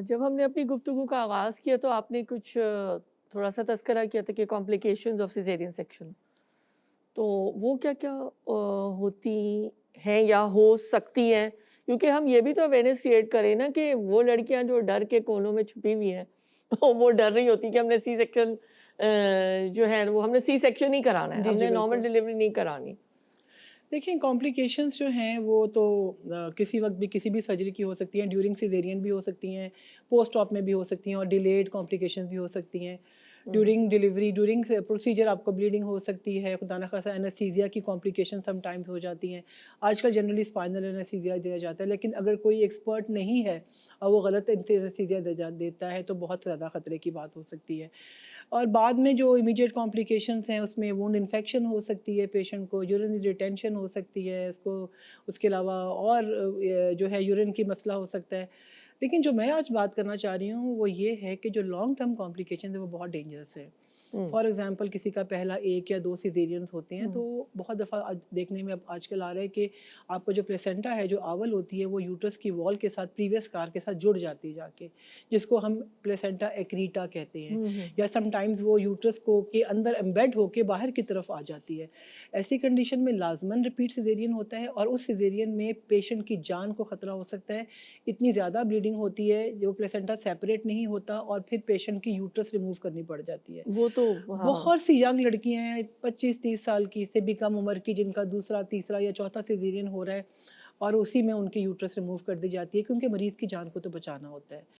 जब हमने अपनी गुफ्तगू का आगाज़ किया तो आपने कुछ थोड़ा-सा तज़किरा किया था कि कॉम्प्लिकेशंस ऑफ सिज़ेरियन सेक्शन। तो वो क्या-क्या होती हैं या हो सकती हैं? क्योंकि हम ये भी तो अवेयरनेस क्रिएट करें ना कि वो लड़कियां जो डर के कोनों में छुपी हुई हैं वो डर रही होती कि हमने सी सेक्शन जो है वो हमने सी सेक्शन ही कराना है, जी, जी, हमने नॉर्मल बिल्कुल। डिलीवरी नहीं करानी। देखिए कॉम्प्लिकेशंस जो हैं वो तो किसी वक़्त भी किसी भी सर्जरी की हो सकती हैं, ड्यूरिंग सिज़ेरियन भी हो सकती हैं, पोस्ट ऑप में भी हो सकती हैं और डिलेड कॉम्प्लिकेशंस भी हो सकती हैं। हम्म, ड्यूरिंग डिलीवरी, ड्यूरिंग से प्रोसीजर आपको ब्लीडिंग हो सकती है, खुदा ना ख़ास्ता एनेस्थीसिया की कॉम्प्लिकेशन समटाइम्स हो जाती हैं। आजकल जनरली स्पाइनल एनेस्थीसिया दिया जाता है, लेकिन अगर कोई एक्सपर्ट नहीं है और वो गलत एनेस्थीसिया देता है, तो बहुत ज़्यादा ख़तरे की बात हो सकती है। और बाद में जो इमीडिएट कॉम्प्लिकेशंस हैं उसमें वुंड इन्फेक्शन हो सकती है पेशेंट को, यूरिन रिटेंशन हो सकती है इसको, उसके अलावा और जो है यूरिन की मसला हो सकता है। लेकिन जो मैं आज बात करना चाह रही हूँ वो ये है कि जो लॉन्ग टर्म कॉम्प्लिकेशन है वो बहुत डेंजरस है। हम्म, फॉर एग्जांपल किसी का पहला 1 या 2 सिज़ेरियंस होते हैं तो हम्म, बहुत दफ़ा आज देखने में अब आजकल आ रहा है कि आपका जो प्लेसेंटा है, जो आंवल होती है वो यूट्रस की वॉल के साथ प्रीवियस कार के साथ जुड़ जाती है जाके, जिसको हम प्लेसेंटा एक्रीटा कहते हैं। हम्म, या समटाइम्स वो यूट्रस को के अंदर एम्बेड होके बाहर की तरफ आ जाती है। ऐसी कंडीशन में लाज़मन रिपीट सिज़ेरियन होता है और उस सिज़ेरियन में पेशेंट की जान को ख़तरा हो सकता है। इतनी ज़्यादा ब्लीडिंग होती है, जो प्लेसेंटा सेपरेट नहीं होता और फिर पेशेंट की यूट्रस रिमूव करनी पड़ जाती है। वो तो हाँ हाँ। बहुत सी यंग लड़कियां हैं 25-30 साल की से भी कम उम्र की, जिनका दूसरा, तीसरा या चौथा सिज़ेरियन हो रहा है और उसी में उनकी यूट्रस रिमूव कर दी जाती है क्योंकि मरीज़ की जान को तो बचाना होता है।